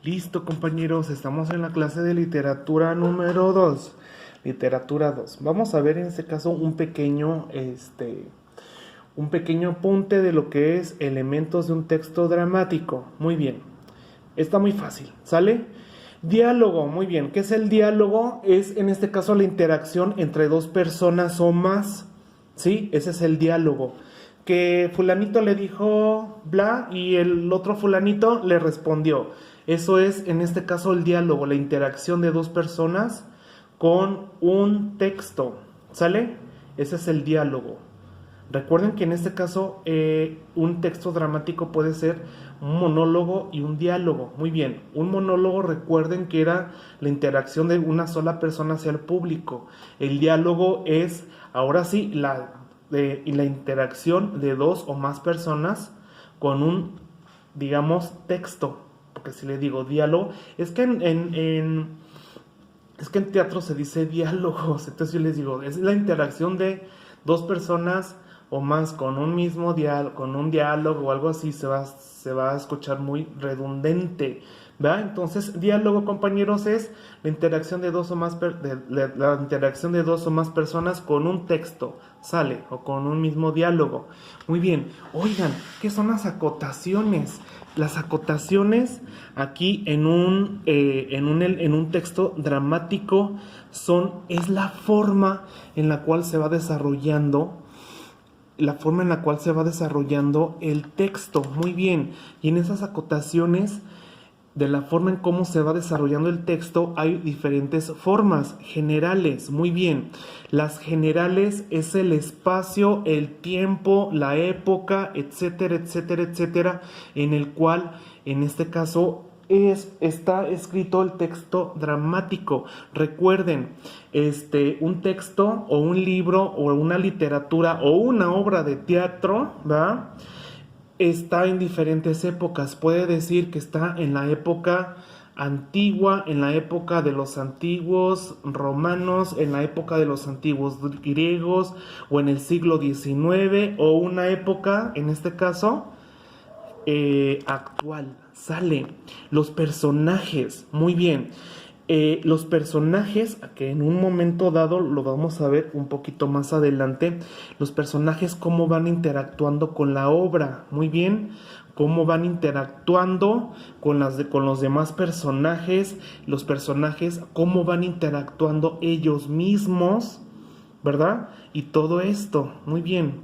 Listo, compañeros, estamos en la clase de literatura número 2. Literatura 2. Vamos a ver en este caso un pequeño apunte de lo que es elementos de un texto dramático. Muy bien. Está muy fácil, ¿sale? Diálogo, muy bien. ¿Qué es el diálogo? Es en este caso la interacción entre dos personas o más. ¿Sí? Ese es el diálogo. Que fulanito le dijo bla y el otro fulanito le respondió. Eso es en este caso el diálogo, la interacción de dos personas con un texto. ¿Sale? Ese es el diálogo. Recuerden que en este caso un texto dramático puede ser un monólogo y un diálogo. Muy bien, un monólogo recuerden que era la interacción de una sola persona hacia el público. El diálogo es, ahora sí, la interacción de dos o más personas con un, digamos, texto. Porque si le digo diálogo, es que en teatro se dice diálogos. Entonces yo les digo, es la interacción de dos personas o más con un mismo con un diálogo o algo así, se va a escuchar muy redundante, ¿verdad? Entonces, diálogo, compañeros, es la interacción de dos o más la interacción de dos o más personas con un texto, ¿sale? O con un mismo diálogo. Muy bien. Oigan, ¿qué son las acotaciones? Las acotaciones aquí en un texto dramático es la forma en la cual se va desarrollando el texto. Muy bien. Y en esas acotaciones, de la forma en cómo se va desarrollando el texto, hay diferentes formas generales. Muy bien. Las generales es el espacio, el tiempo, la época, etcétera, etcétera, etcétera, en el cual, en este caso, está escrito el texto dramático. Recuerden, un texto o un libro o una literatura o una obra de teatro, ¿va? Está en diferentes épocas. Puede decir que está en la época antigua, en la época de los antiguos romanos, en la época de los antiguos griegos o en el siglo XIX o una época, en este caso, actual. Sale los personajes, muy bien. Los personajes, que en un momento dado lo vamos a ver un poquito más adelante, los personajes cómo van interactuando con la obra, muy bien, cómo van interactuando con los demás personajes, los personajes cómo van interactuando ellos mismos, ¿verdad? Y todo esto, muy bien,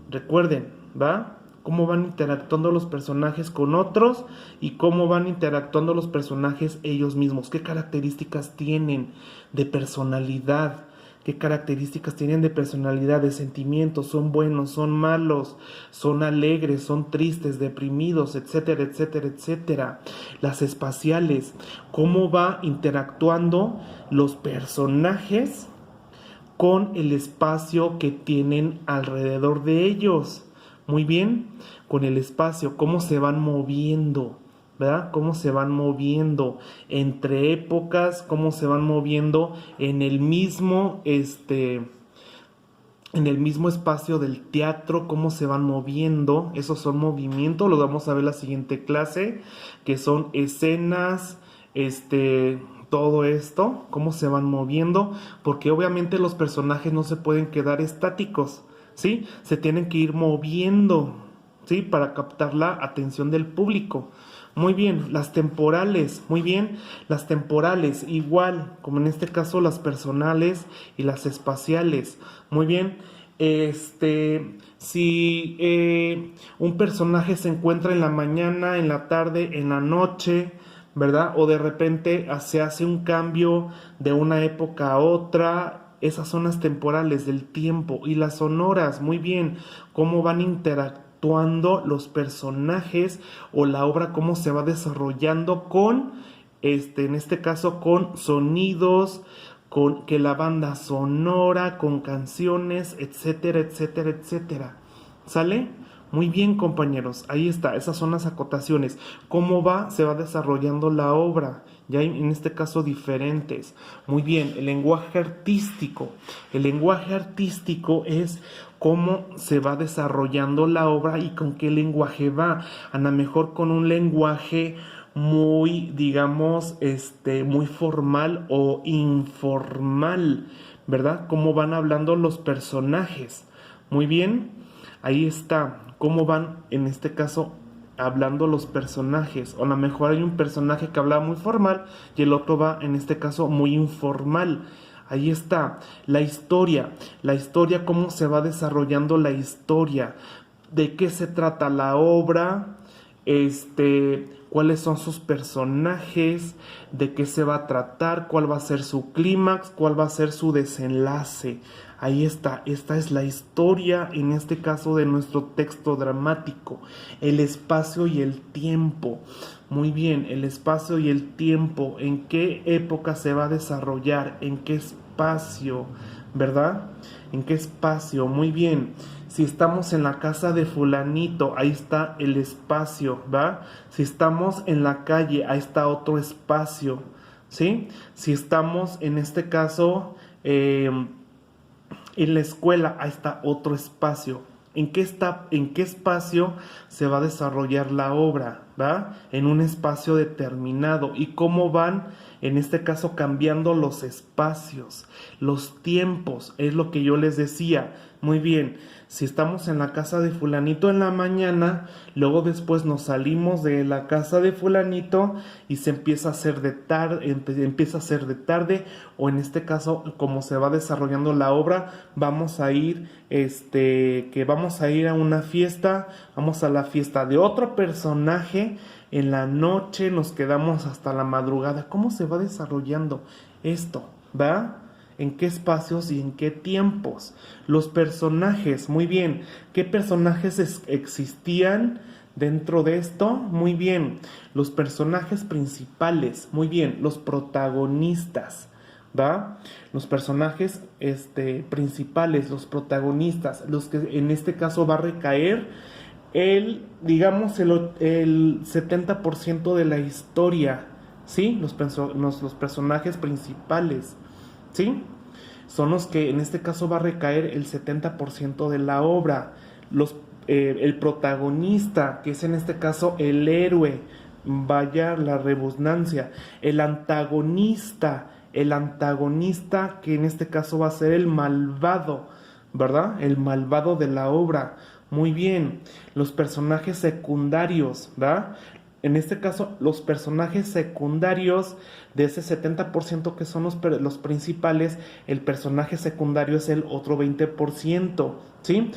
recuerden, ¿va? Cómo van interactuando los personajes con otros y cómo van interactuando los personajes ellos mismos. ¿Qué características tienen de personalidad? ¿Qué características tienen de personalidad, de sentimientos? ¿Son buenos, son malos, son alegres, son tristes, deprimidos, etcétera, etcétera, etcétera? Las espaciales, ¿cómo va interactuando los personajes con el espacio que tienen alrededor de ellos? Muy bien, con el espacio, cómo se van moviendo, ¿verdad? Cómo se van moviendo entre épocas, cómo se van moviendo en el mismo espacio del teatro, cómo se van moviendo. Esos son movimientos, los vamos a ver en la siguiente clase, que son escenas, todo esto, cómo se van moviendo, porque obviamente los personajes no se pueden quedar estáticos, ¿sí? Se tienen que ir moviendo, ¿sí? Para captar la atención del público. Muy bien, las temporales, muy bien, las temporales, igual, como en este caso las personales y las espaciales. Muy bien, si un personaje se encuentra en la mañana, en la tarde, en la noche, ¿verdad? O de repente se hace un cambio de una época a otra. Esas son las temporales del tiempo. Y las sonoras, muy bien, cómo van interactuando los personajes o la obra, cómo se va desarrollando con, en este caso, con sonidos, con que la banda sonora, con canciones, etcétera, etcétera, etcétera. ¿Sale? Muy bien, compañeros, ahí está, esas son las acotaciones. ¿Cómo se va desarrollando la obra? Ya hay, en este caso, diferentes. Muy bien, el lenguaje artístico. El lenguaje artístico es cómo se va desarrollando la obra y con qué lenguaje va. A lo mejor con un lenguaje muy, digamos, muy formal o informal, ¿verdad? Cómo van hablando los personajes. Muy bien, ahí está, cómo van en este caso hablando los personajes. O a lo mejor hay un personaje que habla muy formal y el otro va en este caso muy informal. Ahí está, la historia, cómo se va desarrollando la historia, de qué se trata la obra, cuáles son sus personajes, de qué se va a tratar, cuál va a ser su clímax, cuál va a ser su desenlace. Ahí está, esta es la historia, en este caso de nuestro texto dramático, el espacio y el tiempo. Muy bien, el espacio y el tiempo, en qué época se va a desarrollar, en qué espacio, ¿verdad? ¿En qué espacio? Muy bien. Si estamos en la casa de fulanito, ahí está el espacio, ¿va? Si estamos en la calle, ahí está otro espacio, ¿sí? Si estamos en este caso en la escuela, ahí está otro espacio. ¿En qué espacio se va a desarrollar la obra? ¿Va? En un espacio determinado. ¿Y cómo van, en este caso, cambiando los espacios, los tiempos? Es lo que yo les decía. Muy bien, si estamos en la casa de fulanito en la mañana, luego después nos salimos de la casa de fulanito y se empieza a hacer de tarde, o en este caso, como se va desarrollando la obra, vamos a ir a una fiesta, vamos a la fiesta de otro personaje, en la noche nos quedamos hasta la madrugada. ¿Cómo se va desarrollando esto? ¿Va? ¿En qué espacios y en qué tiempos? Los personajes, muy bien. ¿Qué personajes existían dentro de esto? Muy bien. Los personajes principales, muy bien. Los protagonistas, ¿va? Los personajes principales, los protagonistas, los que en este caso va a recaer el 70% de la historia, ¿sí? Los personajes principales, ¿sí? Son los que en este caso va a recaer el 70% de la obra. El protagonista, que es en este caso el héroe, vaya la redundancia. El antagonista, que en este caso va a ser el malvado, ¿verdad? El malvado de la obra. Muy bien. Los personajes secundarios, ¿verdad? En este caso, los personajes secundarios de ese 70% que son los principales, el personaje secundario es el otro 20%, ¿sí?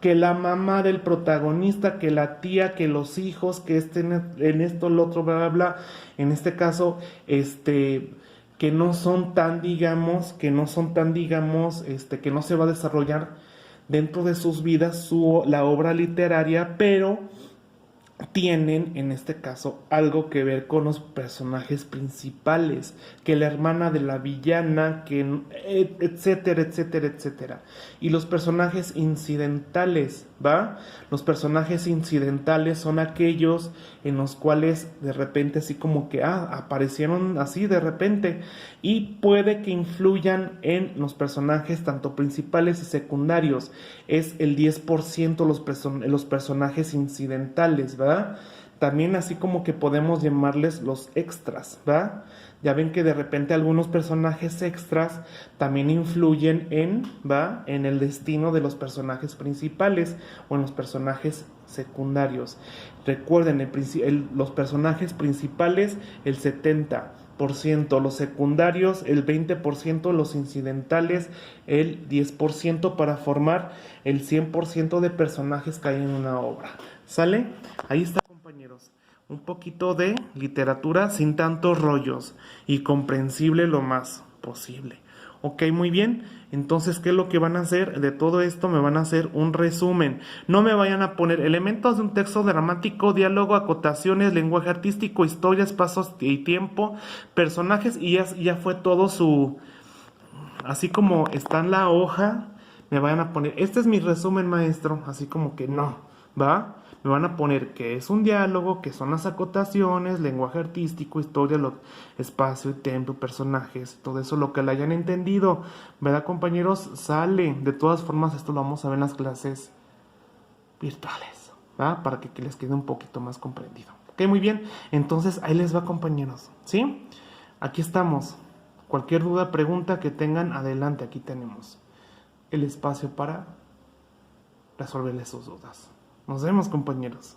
Que la mamá del protagonista, que la tía, que los hijos, que en esto, lo otro, bla, bla, bla. En este caso, que no son tan, digamos, que no se va a desarrollar dentro de sus vidas la obra literaria, pero tienen en este caso algo que ver con los personajes principales, que la hermana de la villana, que etcétera, etcétera, etcétera. Y los personajes incidentales, ¿va? Los personajes incidentales son aquellos en los cuales de repente así como que aparecieron así de repente, y puede que influyan en los personajes tanto principales y secundarios. Es el 10% los personajes incidentales, ¿verdad? También así como que podemos llamarles los extras, ¿va? Ya ven que de repente algunos personajes extras también influyen en el destino de los personajes principales o en los personajes secundarios. Recuerden, los personajes principales el 70%, los secundarios el 20%, los incidentales el 10% para formar el 100% de personajes que hay en una obra. ¿Sale? Ahí está, compañeros. Un poquito de literatura sin tantos rollos y comprensible lo más posible. Ok, muy bien. Entonces, ¿qué es lo que van a hacer? De todo esto me van a hacer un resumen. No me vayan a poner elementos de un texto dramático, diálogo, acotaciones, lenguaje artístico, historias, pasos y tiempo, personajes, y ya fue todo así como está en la hoja, me vayan a poner, este es mi resumen, maestro, así como que no, ¿va? Me van a poner que es un diálogo, que son las acotaciones, lenguaje artístico, historia, espacio y tiempo, personajes, todo eso, lo que le hayan entendido, ¿verdad, compañeros? Sale. De todas formas, esto lo vamos a ver en las clases virtuales, ¿va? Para que les quede un poquito más comprendido, ¿ok? ¿Ok? Muy bien. Entonces, ahí les va, compañeros. ¿Sí? Aquí estamos. Cualquier duda, pregunta que tengan, adelante. Aquí tenemos el espacio para resolverles sus dudas. Nos vemos, compañeros.